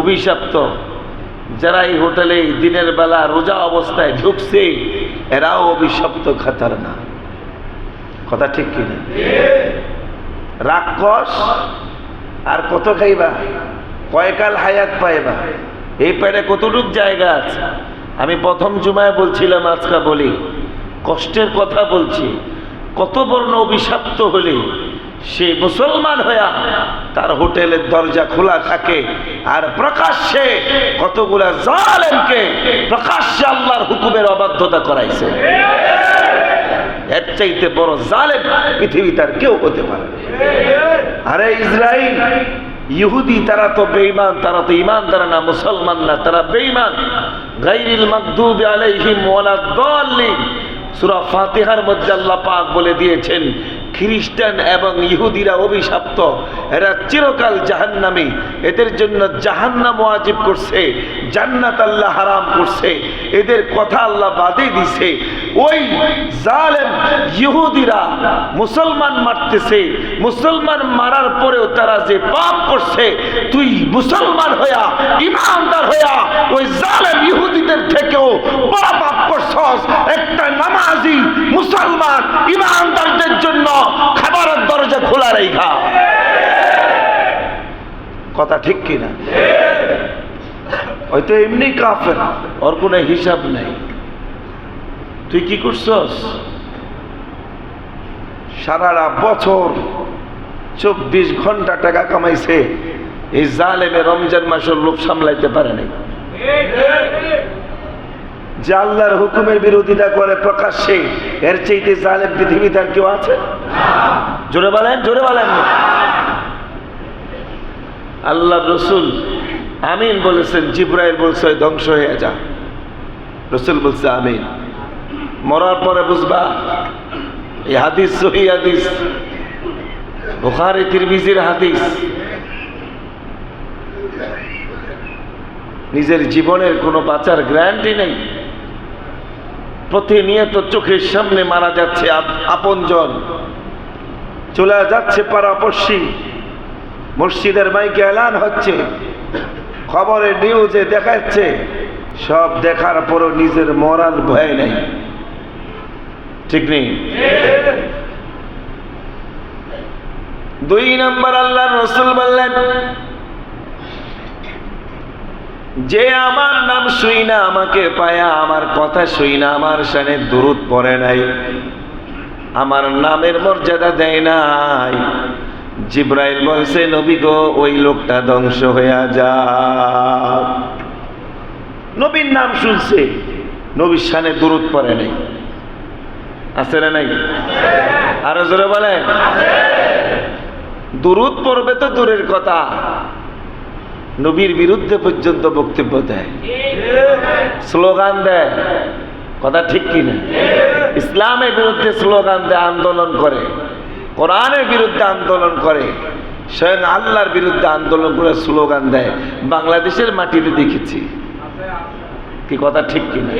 অভিশপ্ত যারা এই হোটেলে দিনের বেলা রোজা অবস্থায় ঢুকছে এরাও অভিশপ্ত খাতারনা। কথা ঠিক কিনা? রাক্ষস আর কত খাইবা, কয়কাল হায়াত পাইবা, এই পেটে কতটুক জায়গা আছে। আমি প্রথম জুমায় বলছিলাম, আজকে বলি, কষ্টের কথা বলছি। কত বর্ণ অভিশপ্ত হলে সে মুসলমান হইয়া তার হোটেলের দরজা খোলা থাকে আর প্রকাশ্যে কতগুলা জালেমকে প্রকাশ্যে আল্লাহর হুকুমের অবাধ্যতা করাইছে। এর চাইতে বড় জালেম পৃথিবীতে আর কেউ হতে পারে না। আরে ইসরাইল ইহুদি, তারা তো বেঈমান, তারা তো ঈমানদার না, মুসলমান না, তারা বেঈমান। গায়রিল মাগদুবি আলাইহিম ওয়ালাদ-দাল্লিন সূরা ফাতিহার মধ্যে আল্লাহ পাক বলে দিয়েছেন, খ্রিস্টান এবং ইহুদিরা অভিশপ্ত, এরা চিরকাল জাহান্নামী। এদের জন্য জাহান্নাম ওয়াজিব করছে, জান্নাত আল্লাহ হারাম করছে। এদের কথা আল্লাহ বাদে দিছে। ওই জালেম ইহুদিরা মুসলমান মারতেছে, মুসলমান মারার পরেও তারা যে পাপ করছে, তুই মুসলমান হইয়া ঈমানদার হইয়া ওই জালেম ইহুদিদের থেকেও বড় পাপ করছস। একটা নামাজি মুসলমান ঈমানদারদের জন্য খাবারের দরজা খোলা রাখা। কথা ঠিক কিনা? হয়তো এমনি কাফের, ওর কোনো হিসাব নাই। তুই কি করছস? সারা বছর 24 ঘন্টা টাকা কামাইছে, এই জালেমে রমজান মাসের লোভ সামলাইতে পারে নাই। যে আল্লাহর হুকুমের বিরোধিতা করে প্রকাশ্যে, এর চাইতে জালেম পৃথিবীতে আর কেউ আছে? জোরে বলেন, জোরে বলেন। আল্লাহ রসুল আমিন বলেছেন, জিবরাইল বলছে ধ্বংস হয়ে যা। রসুল বলছে আমিন। মরার পরে বুঝবা এই হাদিস সহিহ হাদিস, বুখারী তিরমিজির হাদিস। নিজের জীবনের কোনো বাঁচার গ্যারান্টি নেই। প্রতিনিয়ত চোখের সামনে মারা যাচ্ছে আপনজন, চলে যাচ্ছে পাড়াপড়শি, মসজিদের মাইকে এলান হচ্ছে, খবরে নিউজে দেখাচ্ছে। সব দেখার পরও নিজের মরার ভয় নেই। ঠিক নেই? 2 নম্বর আল্লাহর রাসূল বললেন, যে আমার নাম শুই না, আমাকে পায়া আমার কথা শুই না, আমার শানে দুরূদ পড়ে নাই, আমার নামের মর্যাদা দেয় নাই, জিবরাইল বলছে নবী গো ওই লোকটা ধ্বংস হইয়া যাক। নবীর নাম শুনছে, নবীর শানে দুরূদ পড়ে নাই। আছে না নাই? আরো জোরে বলেন। দুরূদ পড়বে তো দূরের কথা, নবীর বিরুদ্ধে পর্যন্ত বক্তব্য দেয়, স্লোগান দেয়। কথা ঠিক কিনা? ইসলামের বিরুদ্ধে স্লোগান দেয়, আন্দোলন করে, কোরআনের বিরুদ্ধে আন্দোলন করে, স্বয়ং আল্লাহর বিরুদ্ধে আন্দোলন করে স্লোগান দেয়। বাংলাদেশের মাটিতে দেখেছি। কি কথা ঠিক কিনা?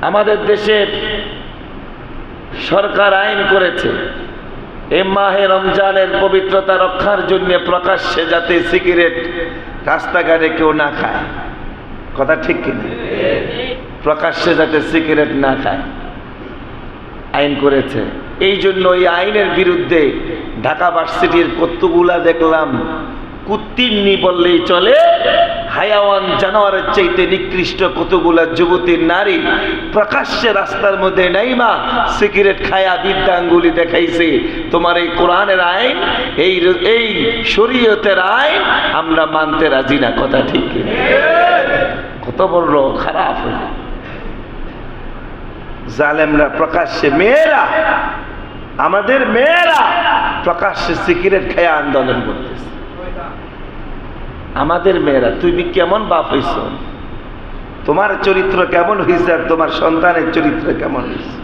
আমাদের দেশে সরকার আইন করেছে এই মাহে রমজানের পবিত্রতা রক্ষার জন্য প্রকাশ্যে যাতে সিগারেট রাস্তাঘাটে কেউ না খায়। কথা ঠিক কিনা? প্রকাশ্যে যাতে সিগারেট না খায় আইন করেছে। এই জন্য এই আইনের বিরুদ্ধে ঢাকা ভার্সিটির কতগুলা দেখলাম কুত্তিন্নি বললেই চলে, হায়াওয়ান জানোয়ারের চাইতে নিকৃষ্ট কতগুলা যুবতী নারী প্রকাশ্যে রাস্তার মধ্যে নাইমা সিগারেট খায়া বিদ্যাঙ্গুলি দেখাইছে। তোমার এই কোরআনের আইন, এই শরীয়তের আইন আমরা মানতে রাজি না। কথা ঠিক কিনা? কত বড় খারাপ হলো। জালেমরা প্রকাশ্যে, মেয়েরা, আমাদের মেয়েরা প্রকাশ্যে সিগারেট খায়া আন্দোলন করতেছে। আমাদের মেয়েরা, তুই কেমন বাপ হইছ? তোমার চরিত্র কেমন হয়েছে? আর তোমার সন্তানের চরিত্র কেমন হয়েছে?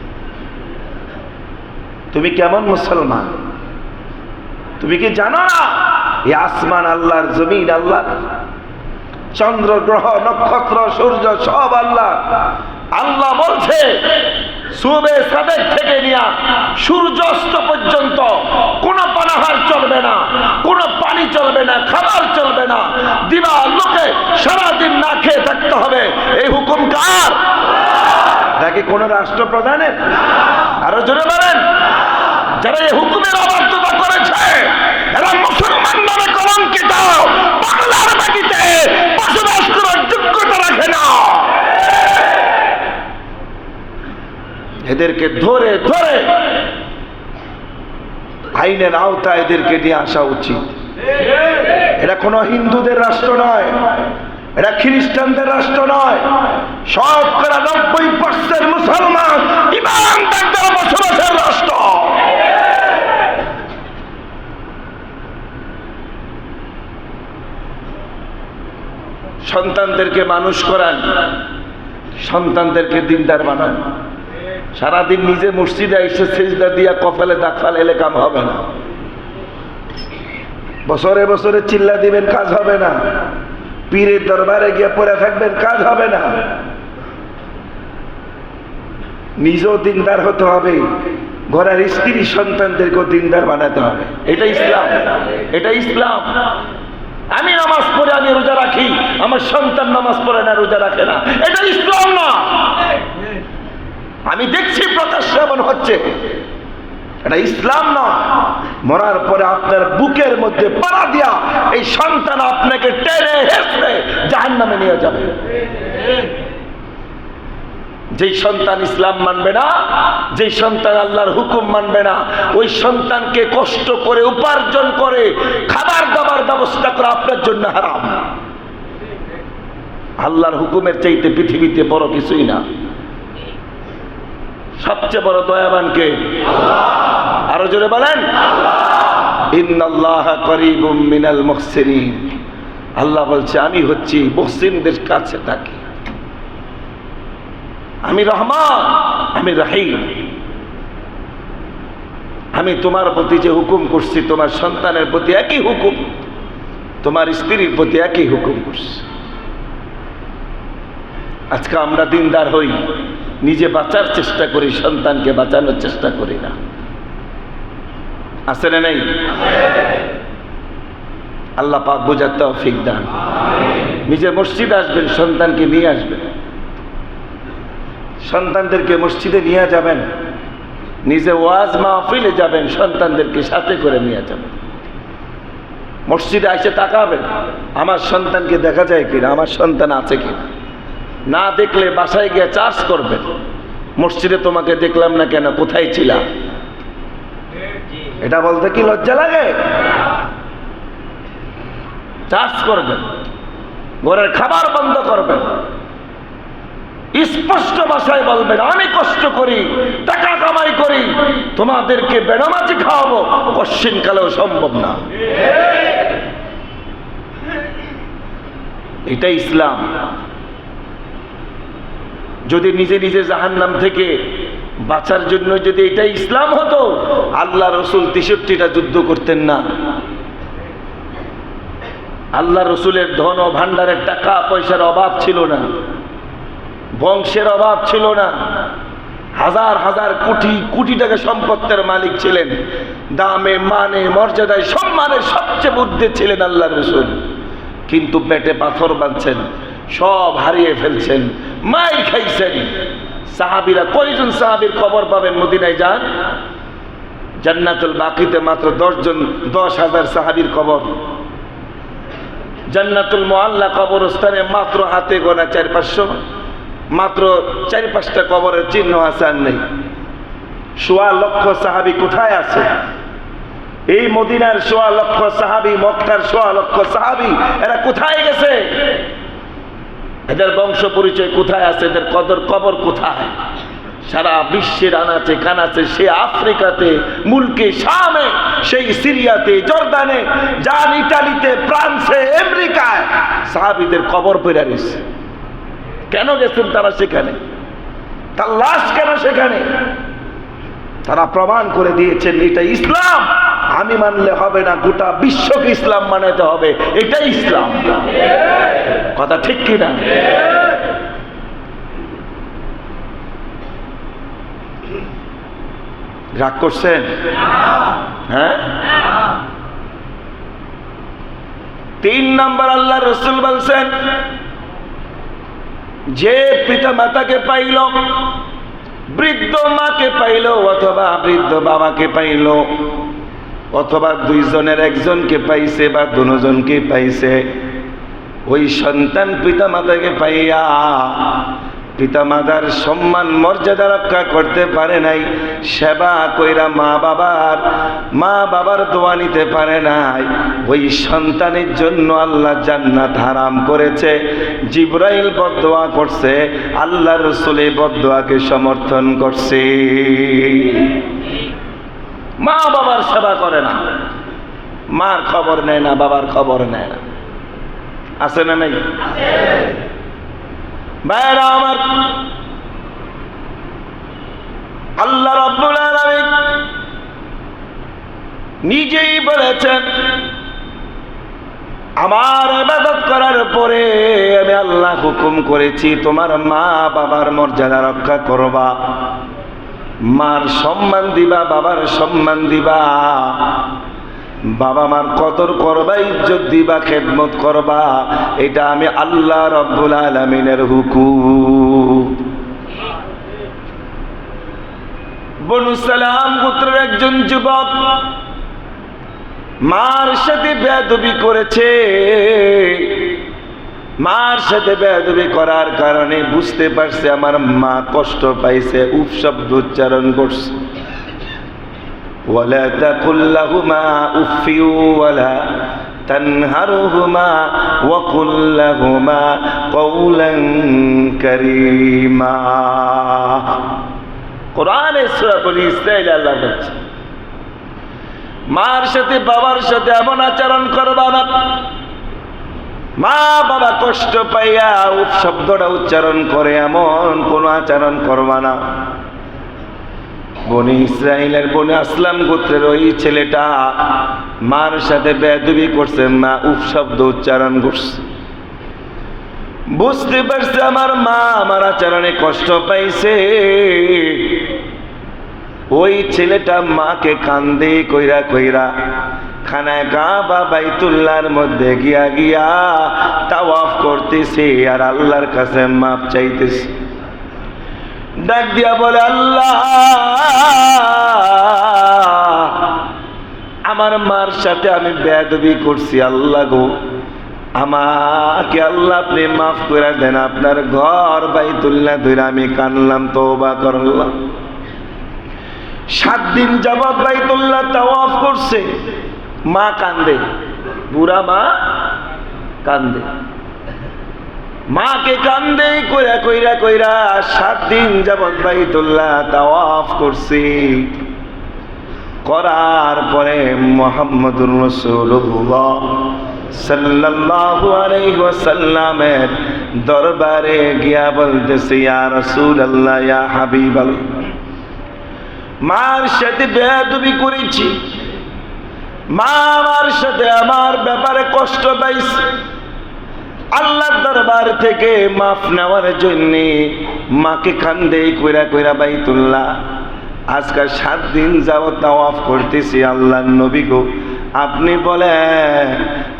তুমি কেমন মুসলমান? তুমি কি জানো না এই আসমান আল্লাহর, জমিন আল্লাহ, চন্দ্র গ্রহ নক্ষত্র সূর্য সব আল্লাহ। আল্লাহ বলছে সুবে সাদেক থেকে নিয়ে সূর্যাস্ত পর্যন্ত কোনো পানাহার চলবে না, কোনো পানি চলবে না, খাবার চলবে না, দিবা লোকে সারাদিন না খেয়ে থাকতে হবে। এই হুকুম কার? নাকি কোন রাষ্ট্রপ্রধানের? আরো জোরে বলেন। যারা এই হুকুমের অবাধ্যতা করেছে এরা মুসলমান নামে কলঙ্কিত, বাংলার মাটিতে বসবাস করার যোগ্যতা রাখে না। এদেরকে ধরে ধরে আইনের আওতায় এদেরকে নিয়ে আসা উচিত। এটা কোনো হিন্দুদের রাষ্ট্র নয়, এটা খ্রিস্টানদের রাষ্ট্র নয়, শতকরা 90% মুসলমান ইমানদারদের বসবাসের রাষ্ট্র। সন্তানদেরকে মানুষ করান, সন্তানদেরকে দিনদার বানান। সারাদিন নিজে মসজিদে এসে সেজদা দিয়া কপালে দাগ ফালাইলে কাম হবে না। বছরে বছরে চিল্লা দিবেন, কাজ হবে না। পীরের দরবারে গিয়ে পড়ে থাকবেন, কাজ হবে না। নিজেও দিনদার হতে হবে, ঘরের স্ত্রী সন্তানদেরকেও দিনদার বানাতে হবে। এটা ইসলাম, এটা ইসলাম। আমি নামাজ পড়ে আমি রোজা রাখি, আমার সন্তান নামাজ পড়ে না, রোজা রাখে না, এটা ইসলাম না। আমি দেখছি প্রকাশ্যে এমন হচ্ছে, এটা ইসলাম না। মরার পরে আপনার বুকের মধ্যে পাড়া দিয়া এই সন্তান আপনাকে টেনে হেঁচড়ে জাহান্নামে নিয়ে যাবে। যেই সন্তান ইসলাম মানবে না, যেই সন্তান আল্লাহর হুকুম মানবে না, ওই সন্তানকে কষ্ট করে উপার্জন করে খাবার দাবার ব্যবস্থা করা আপনার জন্য হারাম। আল্লাহর হুকুমের চাইতে পৃথিবীতে বড় কিছুই না। সবচেয়ে বড় দয়াবান কে? আরো জোরে বলেন। ইন্নাল্লাহা করিবুম মিনাল মুহসিনিন। আল্লাহ বলছে আমি হচ্ছি মুহসিনদের কাছে থাকি, আমি রহমান, আমি রহিম। আমি তোমার প্রতি যে হুকুম করছি তোমার সন্তানের প্রতি একই হুকুম, তোমার স্ত্রীর প্রতি একই হুকুম করছি। আজকে আমরা দিনদার হই, নিজে বাঁচার চেষ্টা করি, সন্তানকে বাঁচানোর চেষ্টা করি না। আছে না নেই? আল্লাহ পাক বোঝার তৌফিক দান। নিজে মসজিদে আসবেন, সন্তানকে নিয়ে আসবেন, সন্তানদেরকে মসজিদে নিয়ে যাবেন, নিজে ওয়াজ মাহফিলে যাবেন, সন্তানদেরকে সাথে করে নিয়ে যাবেন। মসজিদে এসে তাকাবেন, আমার সন্তানকে দেখা যায় কিনা, আমার সন্তান আছে কিনা। না দেখলে বাসায় গিয়ে চার্জ করবেন, মসজিদে তোমাকে দেখলাম না কেন, কোথায় ছিলা। এটা বলতে কি লজ্জা লাগে? চার্জ করবেন, ঘরের খাবার বন্ধ করবেন, স্পষ্ট ভাষায় বলবেন আমি কষ্ট করি, টাকা কামাই করি, তোমাদেরকে বেনামাজি খাওয়াবো কশ্চিন কালেও সম্ভব না। এটা ইসলাম। যদি নিজে নিজে জাহান্নাম থেকে বাঁচার জন্য যদি এটা ইসলাম হতো, আল্লাহ রসুল 63টা যুদ্ধ করতেন না। আল্লাহ রসুলের ধন ও ভান্ডারের টাকা পয়সার অভাব ছিল না, বংশের অভাব ছিল না। হাজার হাজার কোটি কোটি টাকা সম্পত্তির মালিক ছিলেন, দামে মানে মর্যাদায় সম্মানের সবচেয়ে ঊর্ধ্বে ছিলেন আল্লাহ রসুল। কিন্তু পেটে পাথর বাঁধছেন, সব হারিয়ে ফেলছেন, মাইর খাইছেন। সাহাবীরা কয়জন সাহাবীর কবর পাবেন? মদিনায় যান, জান্নাতুল বাকিতে মাত্র 10,000 সাহাবীর কবর। জান্নাতুল মুআল্লা কবরস্থানে মাত্র হাতে গোনা 400-500, মাত্র 4-5টা কবরের চিহ্ন আছে, আর নেই। 1.25 লক্ষ সাহাবী কোথায় আছে? এই মদিনার 1.25 লক্ষ সাহাবী, মক্কার 1.25 লক্ষ সাহাবী, এরা কোথায় গেছে? এদের বংশ পরিচয় কোথায় আছে? এদের কবর কোথায়? সারা বিশ্বের আনাচে কানাচে, সে আফ্রিকাতে, মুলকে শামে, সেই সিরিয়াতে, জর্দানে, যান ইটালিতে, ফ্রান্সে, আমেরিকায় সাহাবীদের কবর পড়ে রয়েছে। কেন গেছেন তারা সেখানে? তার লাশ কেন সেখানে? তারা প্রমাণ করে দিয়েছেন এটা ইসলাম। আমি মানলে হবে না, গোটা বিশ্বকে ইসলাম মানাতে হবে। এটাই ইসলাম। কথা ঠিক কিনা? রাগ করছেন? হ্যাঁ, 3 নম্বর আল্লাহ রসুল বলছেন, যে পিতা মাতাকে পাইল, বৃদ্ধ মাকে পাইল অথবা বৃদ্ধ বাবাকে পাইল, অথবা দুইজনের একজনকে পাইছে বা দুজনকে পাইছে, ওই সন্তান পিতা মাতাকে পাইয়া পিতা মাতার সম্মান মর্যাদা রক্ষা করতে পারে নাই, সেবা কইরা মা বাবার দোয়া নিতে পারে নাই, ওই সন্তানের জন্য আল্লাহ জান্নাত হারাম করেছে। জিবরাইল বদদোয়া করছে, আল্লাহ রাসূল এই বদদোয়াকে সমর্থন করছে। মা বাবার সেবা করে না, মার খবর নেয় না, বাবার খবর নেয় না, আছে না নাই? ভাইরা আমার, আল্লাহ রাব্বুল আলামিন নিজেই বলেছেন, আমার ইবাদত করার পরে আমি আল্লাহ হুকুম করেছি তোমার মা বাবার মর্যাদা রক্ষা করবা, মার সম্মান দিবা, বাবার সম্মান দিবা, বাবা মার কদর করবা, ইজ্জত দিবা, খেদমত করবা। এটা আমি আল্লাহ রাব্বুল আলামিনের হুকুম। বনু সালাম গোত্রের একজন যুবক মার সাথে বেয়াদবি করেছে। মার সাথে বেয়াদবি করার কারণে বুঝতে পারছে আমার মা কষ্ট পাইছে, উফ শব্দ উচ্চারণ করছে। ولا تقل لهما اف ولا تنهرهما وقل لهما قولا كريما। কোরআনে সূরা বনি ইসরাঈল আল্লাহ বলছে, মার সাথে বাবার সাথে এমন আচরণ করবা না, মা বাবা কষ্ট পাইয়া উফ শব্দটা উচ্চারণ করে এমন কোন আচরণ করবা না। বনি ইসরাইলের বনে আসলাম গোত্রের ওই ছেলেটা মার সাথে বেয়াদবি করছে, মা উফ শব্দ উচ্চারণ করছে। বুঝতে পারছে আমার মা আমার আচরণে কষ্ট পাইছে। ওই ছেলেটা মাকে কান্দে কইরা কইরা খানায় কাবা বাইতুল্লাহর মধ্যে গিয়া তাওয়াফ করতেছে আর আল্লাহর কাছে মাপ চাইতেছে। ডাক দিয়া বলে, আল্লাহ আমার মার সাথে আমি বেয়াদবি করছি, আল্লাহ গো আমাকে আল্লাহ আপনি মাফ করে দেন। আপনার ঘর বাইতুল্লাহ ধরে আমি কানলাম, তওবা করলাম। 7 দিন যাবত বাইতুল্লাহ তাওয়াফ করছে, মা কান্দে, বুড়া মা কান্দে, মাকে কান্দে কইরা কইরা কইরা 7 দিন যাবত বাইতুল্লাহ তাওয়াফ করছি। করার পরে মুহাম্মদুর রাসূলুল্লাহ সাল্লাল্লাহু আলাইহি ওয়াসাল্লামের দরবারে গিয়া বলতেছে, ইয়া রাসূলুল্লাহ, ইয়া হাবিবাল্লাহ, মার সাথে বেয়াদবি করেছি, মা আমার সাথে আমার ব্যাপারে কষ্ট পাইছে। আল্লাহর দরবার থেকে মাফ নেওয়ার জন্য মাকে কান্দে কইরা কইরা বাইতুল্লাহ আজকে 7 দিন যাবত তাওয়াফ করতেছি। আল্লাহর নবী গো, আপনি বলেন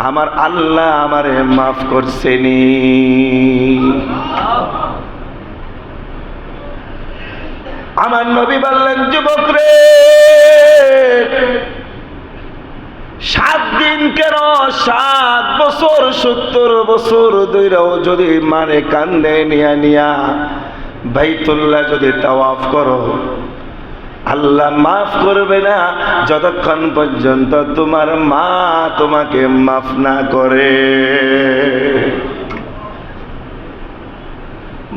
আমার আল্লাহ আমারে মাফ করছেনি? আমার নবী বললেন, যুবক রে, 7 দিন কেন, 7 বছর 70 বছর ধইরাও যদি মারে কান্দে নিয়া নিয়া বাইতুল্লাহ যদি তাওয়াফ করো, আল্লাহ মাফ করবে না যতক্ষণ পর্যন্ত তোমার মা তোমাকে মাফ না করে।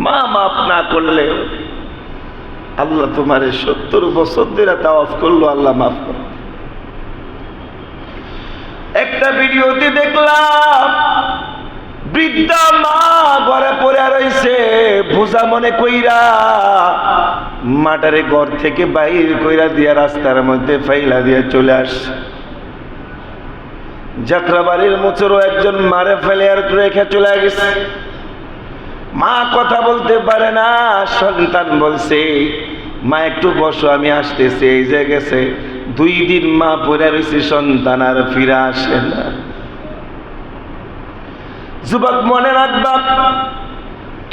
মা মাফ না করলে আল্লাহ তোমারে 70 বছর ধরে তাওয়াফ করলো, আল্লাহ মাফ করে। একটা ভিডিওতে দেখলাম বৃদ্ধা মা ঘরে পড়ে রইছে, বোঝা মনে কইরা মাটারে ঘর থেকে বাইর কইরা দিয়া রাস্তার মধ্যে ফাইলা দিয়া চলে আসছে। যাত্রাবাড়ির মোচরও একজন মারে ফেলে আর রেখে চলে গেছে। মা কথা বলতে পারে না, সন্তান বলছে, মা একটু বসো, আমি আসতেছি। এই যে গেছে 2 দিন মা পড়ে রয়েছে, সন্তান আর ফিরে আসে না। যুবক মনে রাখবা,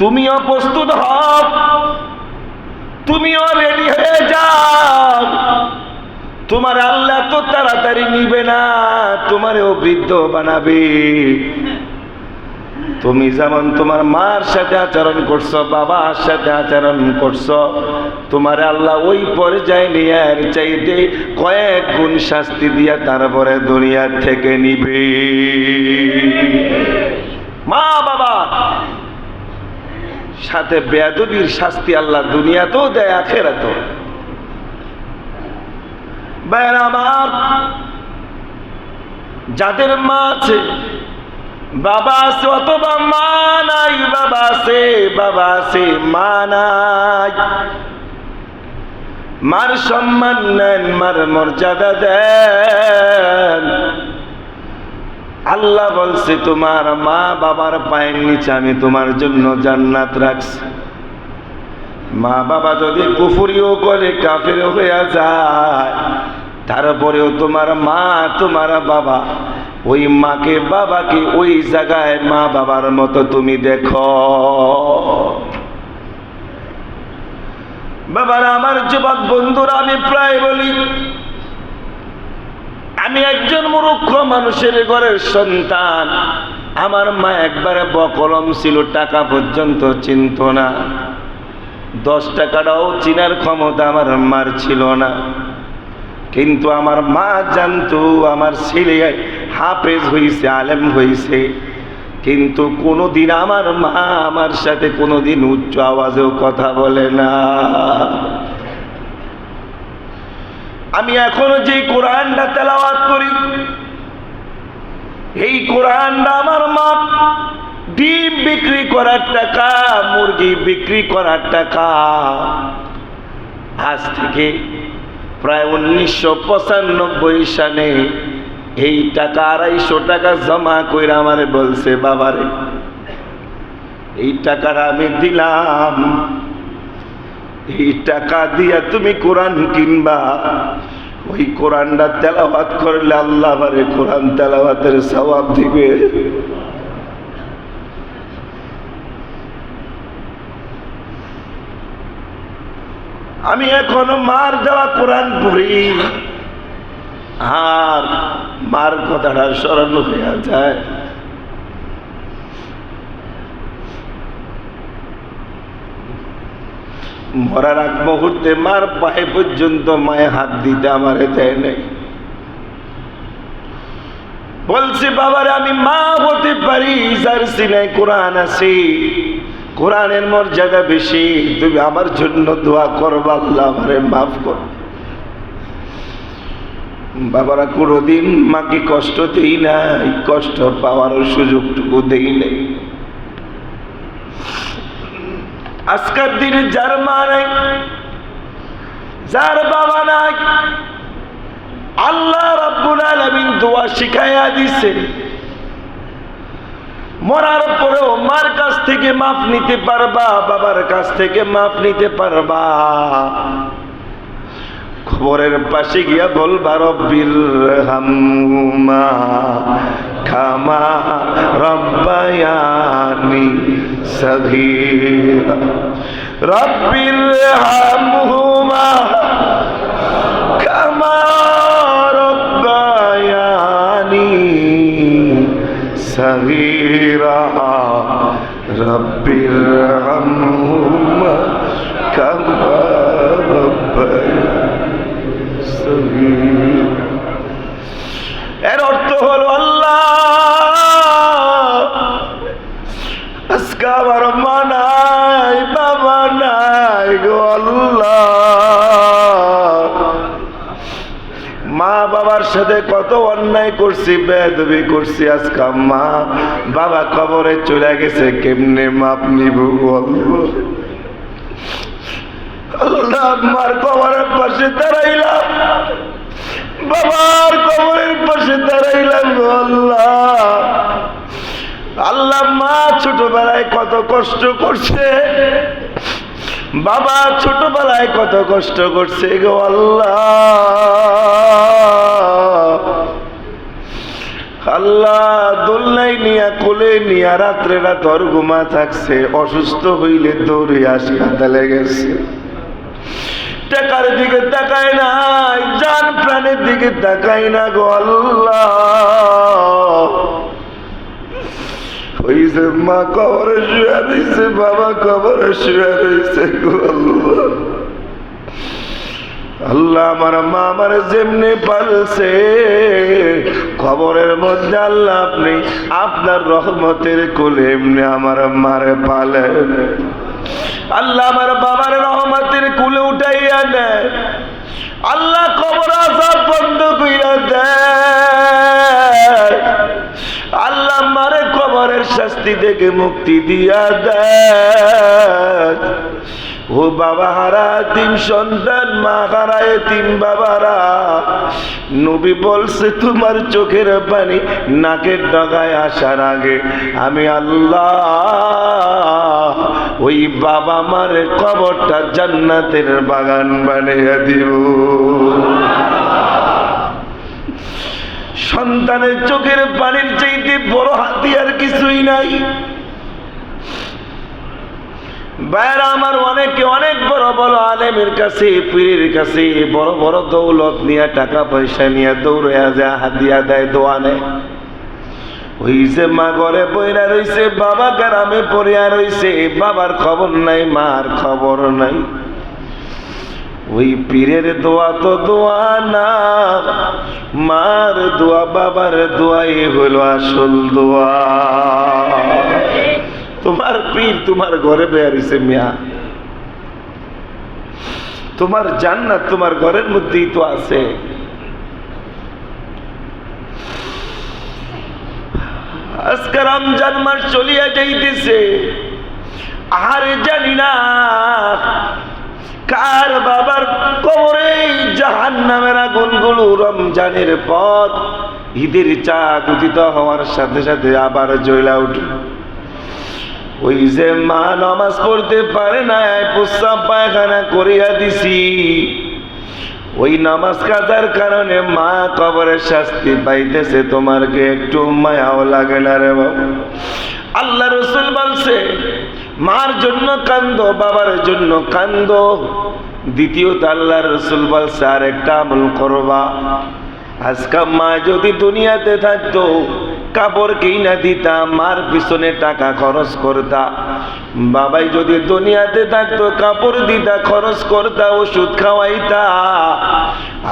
তুমিও প্রস্তুত হও, তুমিও রেডি হয়ে যাও। তোমার আল্লাহ তো তাড়াতাড়ি নিবে না, তোমারও বৃদ্ধ বানাবে। তুমি যেমন তোমার মার সাথে আচরণ করছো, বাবার সাথে আচরণ করছো, তোমার আল্লাহ ওই পর্যায়ে নিয়ে আর চাইতে কয়েক গুণ শাস্তি দিয়া তারপরে দুনিয়া থেকে নিবে। মা বাবা সাথে বেয়াদবির শাস্তি আল্লাহ দুনিয়াতেও দেয়, আখিরাতেও। ভাইরা আমার, যাদের মা আছে, বাবা আছে, অথবা মা নাই, বাবা আছে, বাবা আছে, মা নাই, মার সম্মান নেন, মার মর্যাদা দেন। আল্লাহ বলছে, তোমার মা বাবার পায়ের নিচে আমি তোমার জন্য জান্নাত রাখছি। মা বাবা যদি কুফরিও করে, কাফের হয়ে যায়, তারপরেও তোমার মা তোমার বাবা, ওই মাকে বাবাকে ওই জায়গায় মা বাবার মতো তুমি দেখো। বাবারা আমার, যুবক বন্ধুরা, আমি প্রায় বলি, আমি একজন মূর্খ মানুষের ঘরের সন্তান। আমার মা একবারে বকলম ছিল, টাকা পর্যন্ত চিনত না। 10 টাকাটাও চিনার ক্ষমতা আমার মার ছিল না। কিন্তু আমার মা জানতো আমার ছেলে হাফেজ হইছে, আলেম হইছে, কিন্তু কোনোদিন আমার মা আমার সাথে কোনোদিন উচ্চ আওয়াজেও কথা বলে না। আমি এখনো যে কোরআনটা তেলাওয়াত করি, এই কোরআনটা আমার মা ডিম বিক্রি করার টাকা, মুরগি বিক্রি করার টাকা, আজ থেকে প্রায় 1995 সালে এই টাকা 250 টাকা জমা কইরা আমারে বলছে, বাবারে এই টাকাটা আমি দিলাম, এই টাকা দিয়া তুমি কোরআন কিনবা, ওই কোরআনটা তেলাওয়াত করলে আল্লাহ আমারে কোরআন তেলাওয়াতের সওয়াব দিবে। আমি এখনো মার দেওয়া কোরআন পড়ি, আর মার কথাটা স্মরণ হয়ে যায়। মরার আগ মুহূর্তে মার পায়ে পর্যন্ত মায়ে হাত দিতে আমারে দেয় নাই। বলছি, বাবারে আমি মা হতে পারি যার সিনায় কোরআন আছে, কোরআনের মর্যাদা বেশি, তুমি আমার জন্য দোয়া করবা, আল্লাহ আমারে মাফ কর। বাবারা কোনোদিন মাকে কষ্ট দেই নাই, কষ্ট পাওয়ার সুযোগটুকু দেই নাই। আজকের দিনে যার মা নাই, যার বাবা নাই, আল্লাহ রাব্বুল আলামিন দোয়া শিখাইয়া দিছে। মরার পরেও মার কাছ থেকে মাফ নিতে পারবা, বাবার কাছ থেকে মাফ নিতে পারবা। খবরের পাশে গিয়া বলবা, রব্বির হামহুমা কামা রব্বায়ানি সগীরা, রব্বির হামহুমা কামা রব্বায়ানি সগীরা, রব্বির হামহুমা কামা রব্বায়ানি সগীরা। এর অর্থ হলো, আল্লাহ আজকে আমার মা নাই, বাবা নাই গো আল্লাহ, মা বাবার সাথে কত অন্যায় করছি, বেয়াদবি করছি, আজকে মা বাবা কবরে চলে গেছে, কেমনে মাপ নিব আল্লাহ? মার কবরের পাশে দাঁড়াইলাম, বাবার কবরের পাশে দাঁড়াইলাম গো আল্লাহ। আল্লাহ, মা ছোটবেলায় কত কষ্ট করছে, বাবা ছোটবেলায় কত কষ্ট করছে গো আল্লাহ, আল্লাহ দোলনায় নিয়া কোলে নিয়া রাত্রে রাত ওর ঘুমা থাকছে, অসুস্থ হইলে দৌড়ে হাসপাতালে গেছে। টাকার দিকে তাকায় নাই, জান প্রাণের দিকে তাকায় না গো আল্লাহ। হইছে মা কবরে শুয়ে রয়েছে, বাবা কবরে শুয়ে রয়েছে গো আল্লাহ। আল্লাহ আমার মা আমার যেমনি পালছে, কবরের মধ্যে আল্লাহ আপনি আপনার রহমতের কোলে এমনি আমার মারে পালেন। আল্লাহ আমার বাবার রহমতের কুলে উঠাইয়া দেয়, আল্লাহ কবর আযাব বন্ধ কইরা দেয়, আল্লাহ মারে কবরের শাস্তি থেকে মুক্তি দিয়া দেয়। ও বাবা হারা তিন সন্তান, মা হারা এতিম বাবারা, নবী বলছে তোমার চোখের পানি নাকের ডগায় আসার আগে আমি আল্লাহ ওই বাবা মার কবরটা জান্নাতের বাগান বানিয়ে দিব। সন্তানের চোখের পানির চাইতে বড় হাতিয়ার কিছুই নাই। বাইরা আমার অনেকে অনেক বড় বড় আলেমের কাছে, পীরের কাছে বড় বড় দৌলত নিয়ে, টাকা পয়সা নিয়ে দৌড়ে যায়, হাতিয়া দেয়, দোয়া নেয়। ওই যে মা ঘরে বইরা রইছে, বাবা গ্রামে পড়িয়া রইছে, বাবার খবর নাই, মার খবর নাই। ওই পীরের দোয়া তো দোয়া না, মার দোয়া বাবার দোয়াই হলো আসল দোয়া। তোমার পীর তোমার ঘরে বেরিয়েছে মিয়া, তোমার জান্নাত তোমার ঘরের মধ্যেই তো আছে। আজকে রমজান মাস চলিয়া যাইতেছে, আর জানি না কার বাবার কবরে জাহান্নামের আগুনগুলো রমজানের পর ঈদের চাঁদ উদিত হওয়ার সাথে সাথে আবার জ্বলা উঠে। ওই যে মা নামাজ পড়তে পারে না, প্রস্রাব পায়খানা করিয়া দিছি, ওই নামাজ কাজার কারণে মা কবরের শাস্তি পাইতেছে, তোমার কি একটু মায়াও লাগে না রে বাবা? আল্লাহ রসুল বলছে মার জন্য কান্দো, বাবার জন্য কান্দো। দ্বিতীয়ত আল্লাহ রসুল বলছে আর একটা আমল করবা, আজকা মা যদি দুনিয়াতে থাকতো কাপড় কিনা দিতা, মার পিছনে টাকা খরচ করতা। বাবাই যদি দুনিয়াতে থাকতো কাপড় দিতা, খরচ করতা, ওষুধ খাওয়াইতা।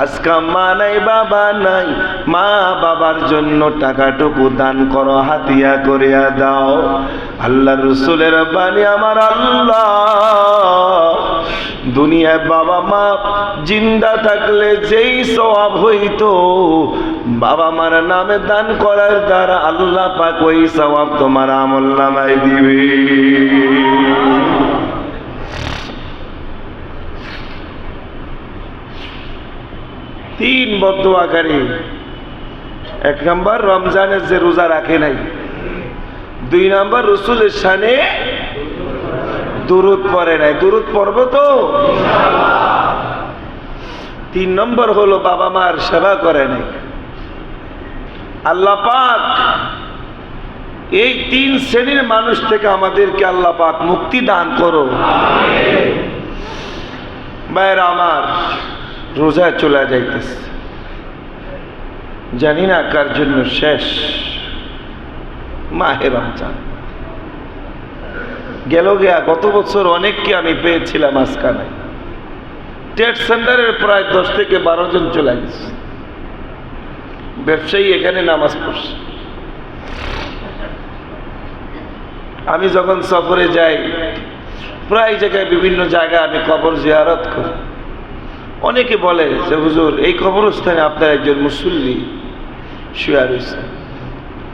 আজকা মা নাই, বাবা নাই, মা বাবার জন্য টাকাটুকু দান করো, হাতিয়া করিয়া দাও। আল্লাহ রসুলের বাণী আমার আল্লাহ দুনিয়ায় বাবা মা জিন্দা থাকলে যেই সওয়াব হইতো বাবা মার নামে দান করার দ্বারা আল্লাহ পাক ওই সওয়াব তোমার আমলনামায় দিবে। তিন বদদুয়াকারী, এক নম্বর রমজানের যে রোজা রাখে নাই, দুই নম্বর রসুলের শানে দুরূদ পড়ে নাই, দুরূদ পড়বো তো, তিন নম্বর হলো বাবা মার সেবা করে নাই। আল্লাহ পাক এই তিন শ্রেণীর মানুষ থেকে আমাদেরকে আল্লাহ পাক মুক্তি দান করো। ভাইরা আমার, রোজা চলে যাইতেছে, জানি না কার জন্য শেষ মাহে রমজান গেল গিয়া। গত বছর অনেককে আমি পেয়েছিলাম, আজকা নাই। ট্রেড সেন্টারের প্রায় 10 থেকে 12 জন চলে গেছে। ব্যবসায়ী এখানে নামাজ পড়ছে। আমি যখন সফরে যাই প্রায় জায়গায়, বিভিন্ন জায়গায় আমি কবর জিয়ারত করি। অনেকে বলে যে হুজুর এই কবরস্থানে আপনার একজন মুসল্লি শুয়ে রয়েছে,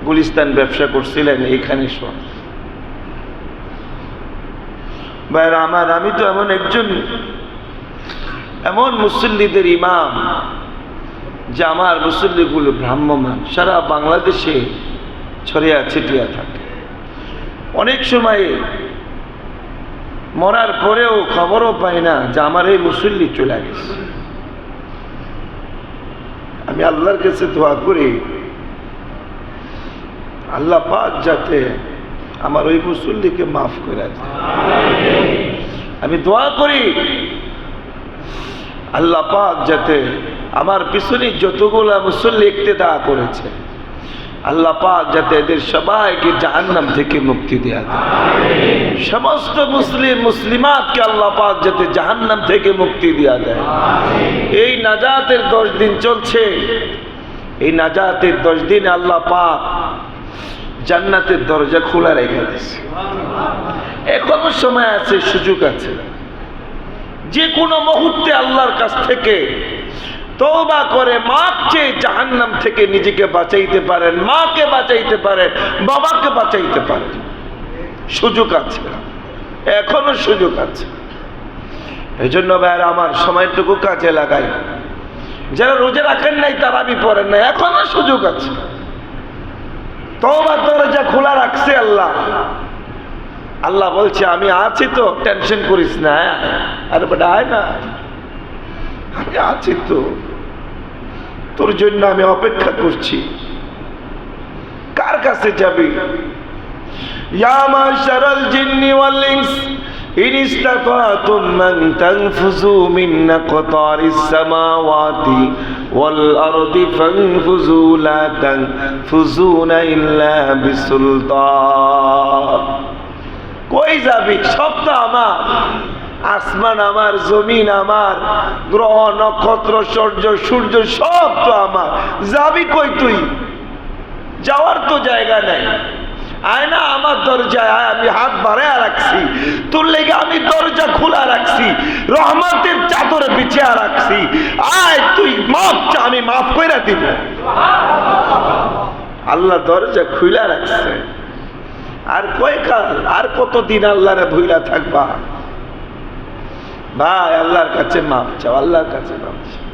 গুলিস্তান ব্যবসা করছিলেন, এইখানে শোন। ভাইরা আমার, আমি তো এমন মুসল্লিদের ইমাম যে আমার মুসল্লিগুলো ভ্রাম্যমান সারা বাংলাদেশে ছড়িয়া ছিটিয়া থাকে। অনেক সময় মরার পরেও খবরও পাই না যে আমার এই মুসল্লি চলে গেছে। আমি আল্লাহর কাছে দোয়া করি, আল্লাহ পাক যাতে আমার ওই মুসল্লিকে মাফ করে দেয়। আমি দোয়া করি আল্লাহ পাক যাতে আমার পিছনে যতগুলা মুসল্লি ইক্তেদা করেছে, আল্লাহ পাক যাতে এদের সবাইকে জাহান্নাম থেকে মুক্তি দেয়া দেয়। সমস্ত মুসলিম মুসলিমাতকে আল্লাহ পাক যাতে জাহান্নাম থেকে মুক্তি দেয়া দেয়। এই নাজাতের 10 দিন চলছে, এই নাজাতের 10 দিনে আল্লাহ পাক জান্নাতের দরজা খোলা রেখে দিয়েছে। এখনো সময় আছে, সুযোগ আছে। যে কোনো মুহূর্তে আল্লাহর কাছ থেকে তওবা করে মাফ চেয়ে জাহান্নাম থেকে নিজেকে বাঁচাইতে পারেন, মাকে বাঁচাইতে পারেন, বাবাকে বাঁচাইতে পারেন। সুযোগ আছে, এখনো সুযোগ আছে। এই জন্য ভাইরা আমার সময়টুকু কাজে লাগাই। যারা রোজা রাখেন নাই, তারাবি পড়েন নাই, এখনো সুযোগ আছে। তওবার দরজা খোলা রাখছে আল্লাহ। আল্লাহ বলছে আমি আছি তো, টেনশন করিস না। আরে বেটা আয় না, আমি আছি তো, তোর জন্য আমি অপেক্ষা করছি। কার কাছে যাবি? ইয়া মাশারাল জিন্নি ওয়াল ইনস ইন ইসতাতাতুম মান তানফুযু মিন আকতারিস সামাওয়াতি ওয়াল আরদি ফানফুযু লা তানফুযুনা ইল্লা বিসুলতান। কই যাবি? সব তো আমার। আসমান আমার, জমিন আমার, গ্রহ নক্ষত্র সূর্য সব তো আমার। যাবি কই তুই? যাওয়ার তো জায়গা নাই। আয় না আমার দরজায় আয়, আমি হাত বাড়ায় রাখছি তোর লেগে, আমি দরজা খোলা রাখছি, রহমতের চাদরে বিছিয়ে রাখছি। আয় তুই মাফ চা, আমি মাফ করে দিব। আল্লাহ দরজা খুলা রাখছে। আর কয়কাল, আর কতদিন আল্লাহরে ভুইলা থাকবা? ভাই আল্লাহর কাছে মাফ চাও, আল্লাহর কাছে মাফ চাও।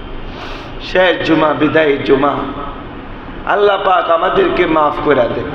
শেষ জুমা, বিদায়ী জুমা, আল্লাহ পাক আমাদেরকে মাফ করে দেন।